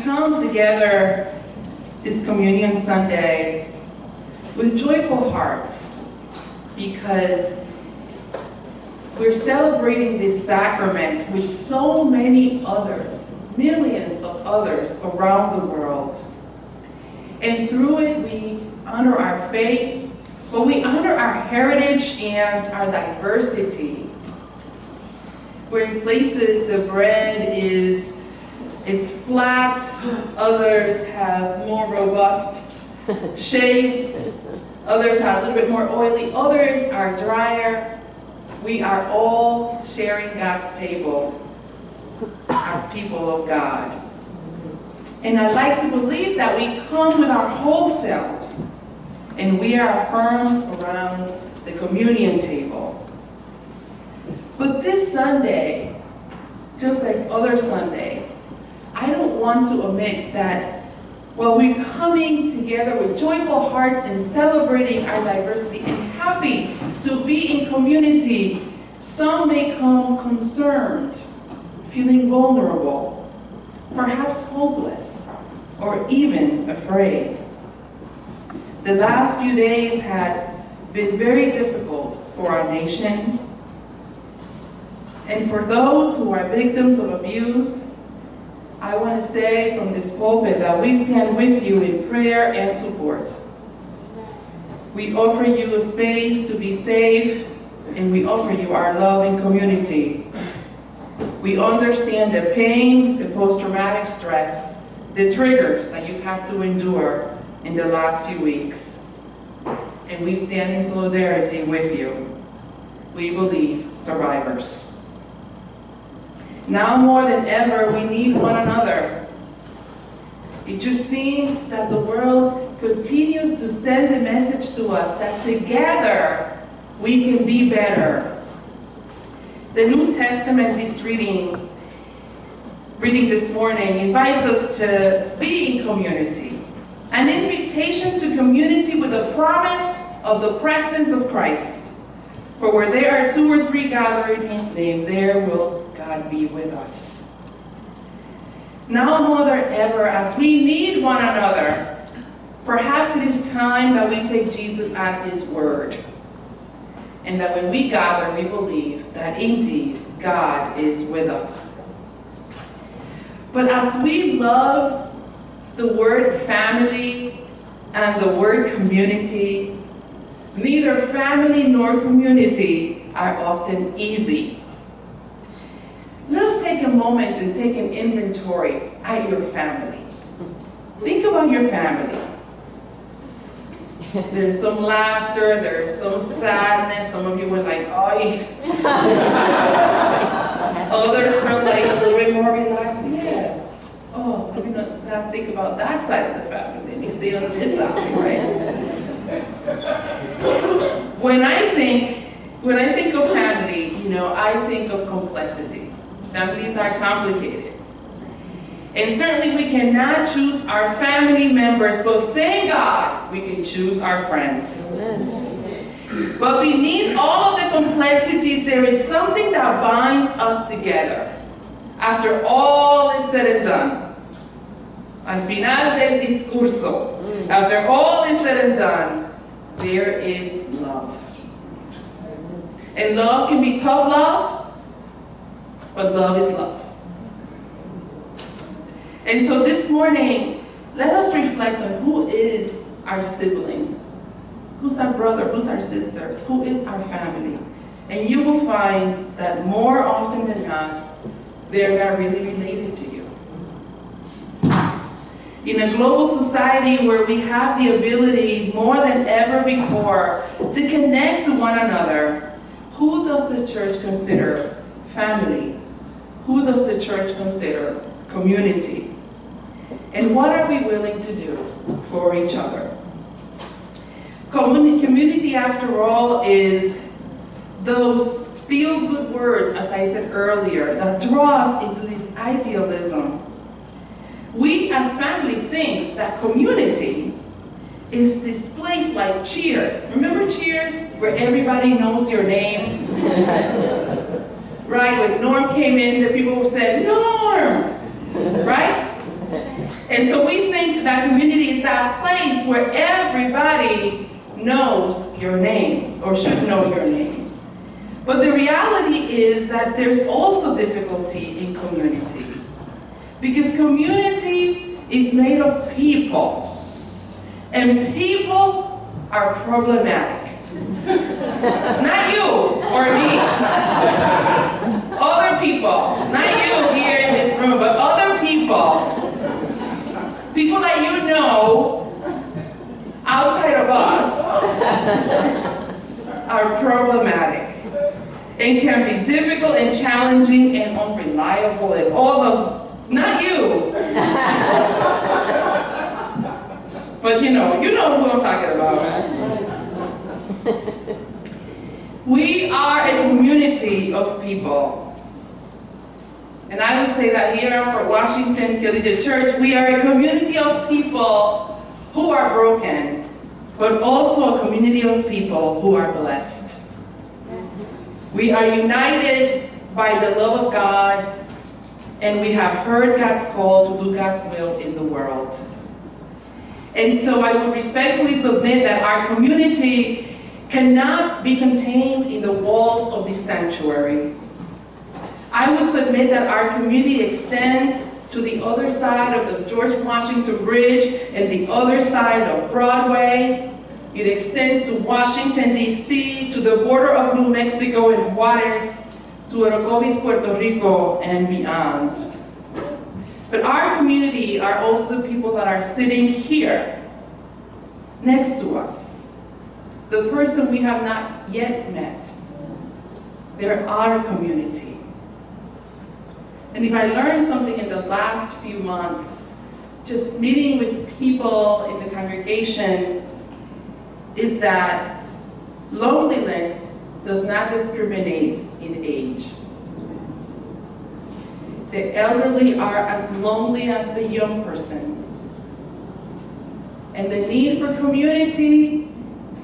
come together this Communion Sunday with joyful hearts because we're celebrating this sacrament with so many others, millions of others around the world. And through it, we honor our faith, but we honor our heritage and our diversity. Where in places the bread it's flat, others have more robust shapes, others are a little bit more oily, others are drier. We are all sharing God's table as people of God. And I like to believe that we come with our whole selves and we are affirmed around the communion table. But this Sunday, just like other Sundays, I don't want to omit that while we're coming together with joyful hearts and celebrating our diversity and happy to be in community, some may come concerned, feeling vulnerable, perhaps hopeless, or even afraid. The last few days had been very difficult for our nation. And for those who are victims of abuse, I want to say from this pulpit that we stand with you in prayer and support. We offer you a space to be safe, and we offer you our love and community. We understand the pain, the post-traumatic stress, the triggers that you've had to endure in the last few weeks. And we stand in solidarity with you. We believe survivors. Now more than ever, we need one another. It just seems that the world continues to send a message to us that together we can be better. The New Testament is reading this morning invites us to be in community. An invitation to community with a promise of the presence of Christ. For where there are 2 or 3 gathered in his name, there will God be with us. Now more than ever, as we need one another, perhaps it is time that we take Jesus at his word. And that when we gather, we believe that indeed God is with us. But as we love the word family and the word community, neither family nor community are often easy. Let us take a moment and take an inventory at your family. Think about your family. There's some laughter, there's some sadness. Some of you were like, "Oi." Others were like a little bit more relaxed. Yes. Oh, let me not think about that side of the family. Let me stay on this side, right? When I think of family, I think of complexity. Families are complicated. And certainly we cannot choose our family members, but thank God we can choose our friends. Amen. But beneath all of the complexities, there is something that binds us together. After all is said and done, al final del discurso, after all is said and done, there is love. And love can be tough love, but love is love. And so this morning, let us reflect on who is our sibling, who's our brother, who's our sister, who is our family. And you will find that more often than not, they're not really related to you. In a global society where we have the ability more than ever before to connect to one another, who does the church consider family? Who does the church consider community? And what are we willing to do for each other? Community, after all, is those feel-good words, as I said earlier, that draw us into this idealism. We as family think that community is this place like Cheers. Remember Cheers, where everybody knows your name? Right, when Norm came in, the people said, "Norm!" Right? And so we think that community is that place where everybody knows your name, or should know your name. But the reality is that there's also difficulty in community. Because community is made of people. And people are problematic. Not you or me. Other people. Not you here in this room, but other people. People that you know outside of us are problematic and can be difficult and challenging and unreliable and all those. Not you. But you know who I'm talking about. We are a community of people. And I would say that here for Washington Collegiate Church, we are a community of people who are broken, but also a community of people who are blessed. We are united by the love of God, and we have heard God's call to do God's will in the world. And so I would respectfully submit that our community cannot be contained in the walls of this sanctuary. I would submit that our community extends to the other side of the George Washington Bridge and the other side of Broadway. It extends to Washington, D.C., to the border of New Mexico and Juarez, to Orocovis, Puerto Rico, and beyond. But our community are also the people that are sitting here next to us. The person we have not yet met. They're our community. And if I learned something in the last few months, just meeting with people in the congregation, is that loneliness does not discriminate in age. The elderly are as lonely as the young person. And the need for community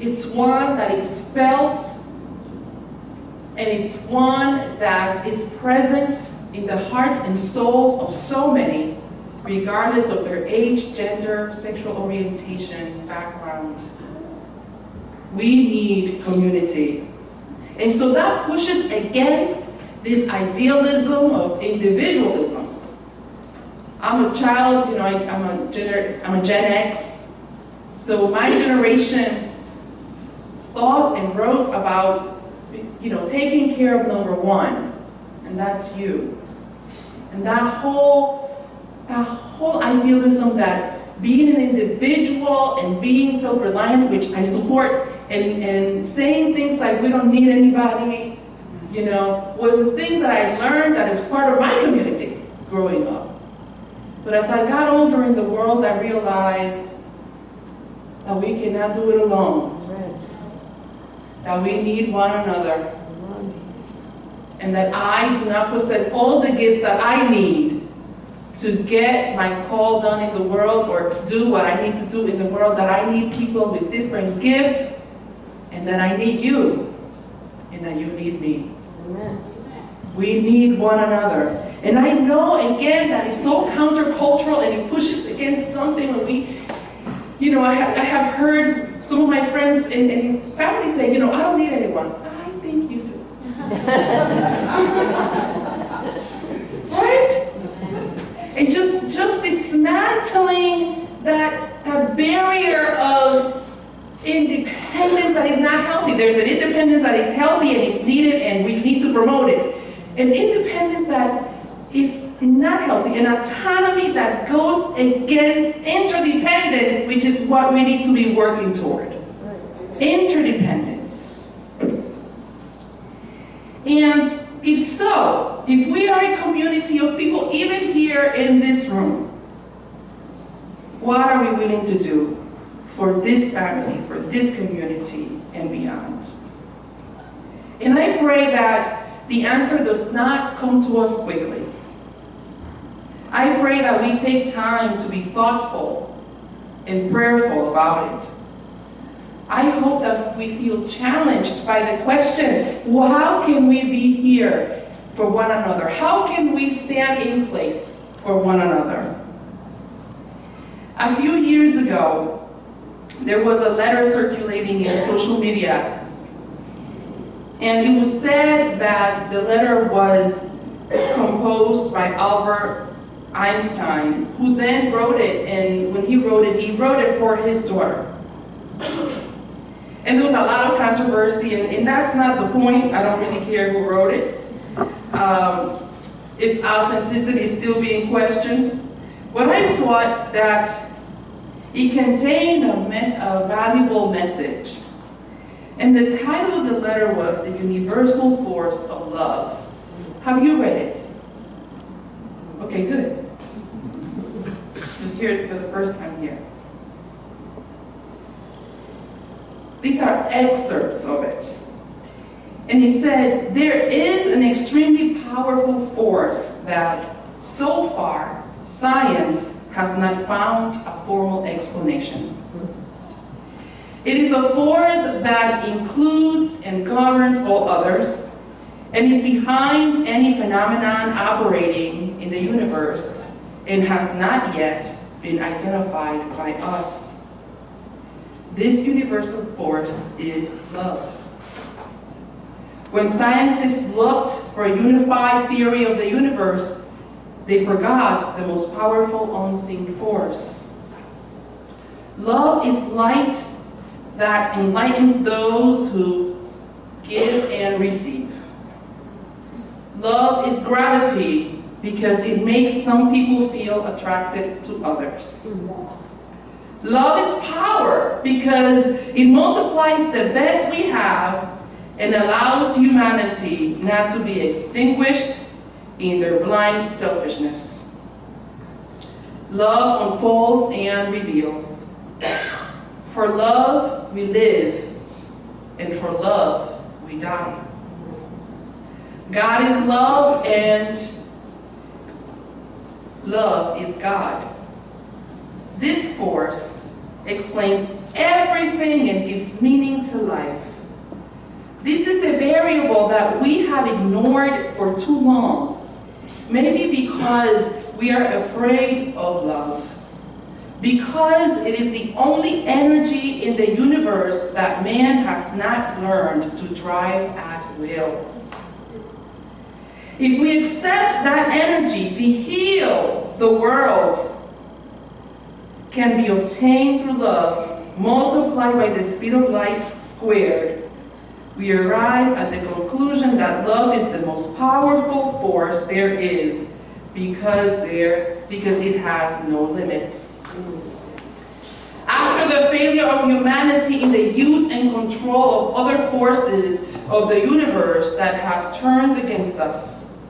is one that is felt, and it's one that is present in the hearts and souls of so many, regardless of their age, gender, sexual orientation, background. We need community. And so that pushes against this idealism of individualism. I'm a child, I'm a Gen X, so my generation thought and wrote about, taking care of number one, and that's you. And that whole idealism that being an individual and being self-reliant, which I support, and saying things like we don't need anybody, was the things that I learned that it was part of my community growing up. But as I got older in the world, I realized that we cannot do it alone. That we need one another. And that I do not possess all the gifts that I need to get my call done in the world or do what I need to do in the world, that I need people with different gifts, and that I need you, and that you need me. Amen. We need one another. And I know, again, that it's so countercultural and it pushes against something when we, I have heard some of my friends and family say, I don't need anyone. I think you do. Right? And just dismantling that barrier of independence that is not healthy. There's an independence that is healthy and it's needed and we need to promote it. An independence that is not healthy, an autonomy that goes against interdependence, which is what we need to be working toward. Interdependence. And if we are a community of people, even here in this room, what are we willing to do for this family, for this community, and beyond? And I pray that the answer does not come to us quickly. I pray that we take time to be thoughtful and prayerful about it. I hope that we feel challenged by the question, well, how can we be here for one another? How can we stand in place for one another? ago, there was a letter circulating in social media, and it was said that the letter was composed by Albert Einstein, who then wrote it, and when he wrote it for his daughter. And there was a lot of controversy, and that's not the point. I don't really care who wrote it. Its authenticity is still being questioned. But I thought that it contained a valuable message. And the title of the letter was The Universal Force of Love. Have you read it? Okay, good. You'll hear it for the first time here. These are excerpts of it. And it said, there is an extremely powerful force that, so far, science has not found a formal explanation. It is a force that includes and governs all others, and is behind any phenomenon operating in the universe, and has not yet been identified by us. This universal force is love. When scientists looked for a unified theory of the universe, they forgot the most powerful unseen force. Love is light that enlightens those who give and receive. Love is gravity because it makes some people feel attracted to others. Love is power because it multiplies the best we have and allows humanity not to be extinguished in their blind selfishness. Love unfolds and reveals. For love we live, and for love we die. God is love, and love is God. This force explains everything and gives meaning to life. This is the variable that we have ignored for too long, maybe because we are afraid of love, because it is the only energy in the universe that man has not learned to drive at will. If we accept that energy to heal the world can be obtained through love, multiplied by the speed of light squared, we arrive at the conclusion that love is the most powerful force there is because it has no limits. After the failure of humanity in the use and control of other forces of the universe that have turned against us,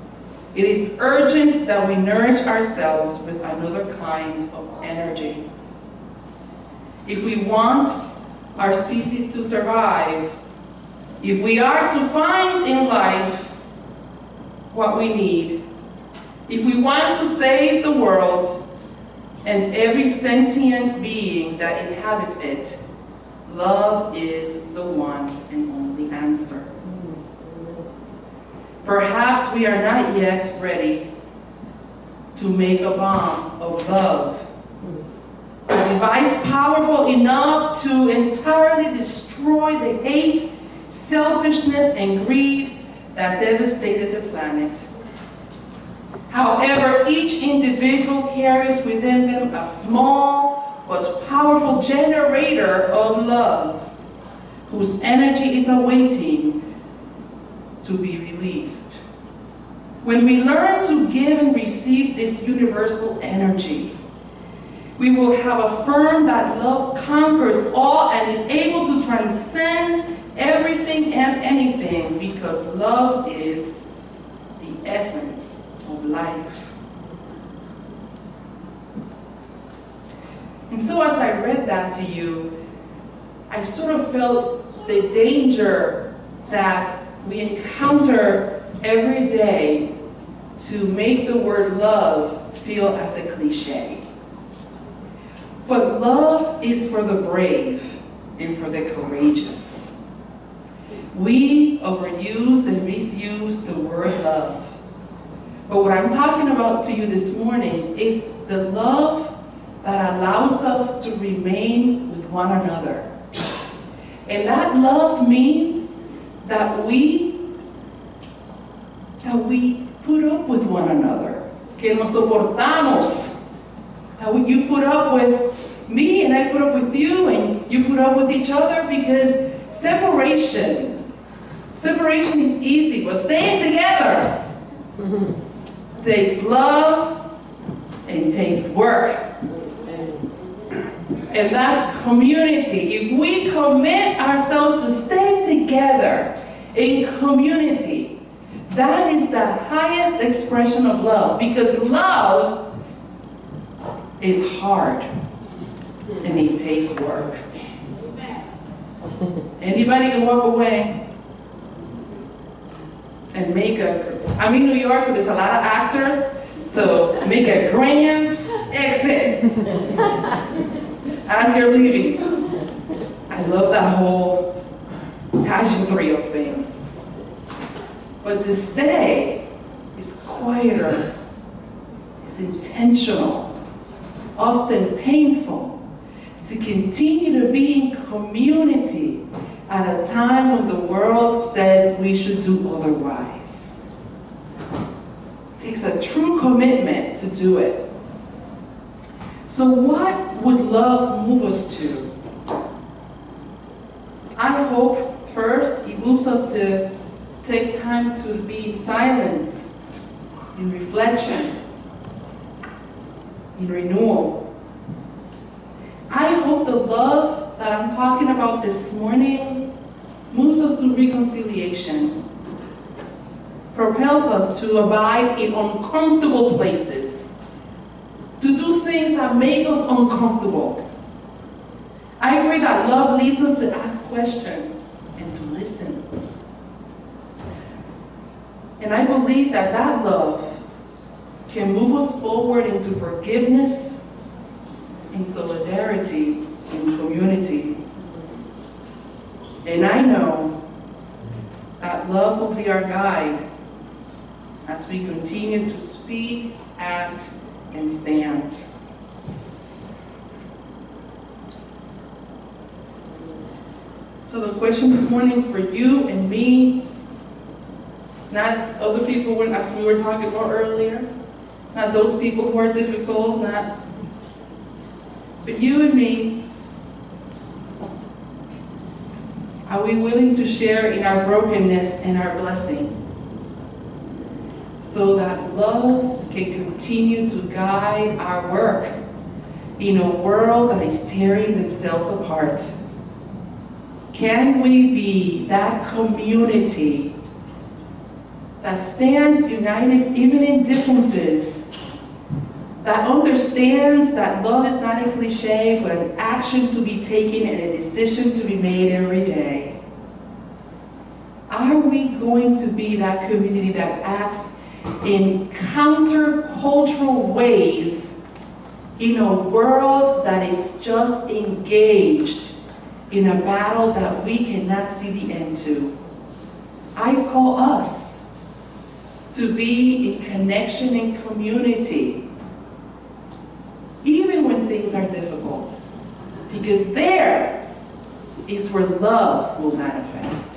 it is urgent that we nourish ourselves with another kind of energy. If we want our species to survive, if we are to find in life what we need, if we want to save the world and every sentient being that inhabits it, love is the one and only answer. Perhaps we are not yet ready to make a bomb of love, a device powerful enough to entirely destroy the hate, selfishness, and greed that devastated the planet. However, each individual carries within them a small but powerful generator of love, whose energy is awaiting to be released. When we learn to give and receive this universal energy, we will have affirmed that love conquers all and is able to transcend everything and anything, because love is the essence of life. And so as I read that to you, I sort of felt the danger that we encounter every day to make the word love feel as a cliche. But love is for the brave and for the courageous. We overuse and misuse the word love. But what I'm talking about to you this morning is the love that allows us to remain with one another. And that love means that we put up with one another, que nos soportamos, that you put up with me and I put up with you and you put up with each other, because separation is easy, but staying together takes love and takes work. And that's community. If we commit ourselves to stay together in community, that is the highest expression of love, because love is hard and it takes work. Anybody can walk away and I'm in New York, so there's a lot of actors, so make a grand exit as you're leaving. I love that whole pageantry of things. But to stay is quieter, is intentional, often painful, to continue to be in community at a time when the world says we should do otherwise. It takes a true commitment to do it. So what would love move us to? I hope first it moves us to take time to be in silence, in reflection, in renewal. I hope the love that I'm talking about this morning moves us to reconciliation, propels us to abide in uncomfortable places, to do things that make us uncomfortable. I pray that love leads us to ask questions and to listen. And I believe that that love can move us forward into forgiveness, in solidarity, in community. And I know that love will be our guide as we continue to speak, act, and stand. So the question this morning for you and me, not other people, as we were talking about earlier, not those people who are difficult, but you and me, are we willing to share in our brokenness and our blessing so that love can continue to guide our work in a world that is tearing themselves apart? Can we be that community that stands united even in differences, that understands that love is not a cliche, but an action to be taken and a decision to be made every day? Are we going to be that community that acts in countercultural ways in a world that is just engaged in a battle that we cannot see the end to? I call us to be in connection and community, even when things are difficult, because there is where love will manifest.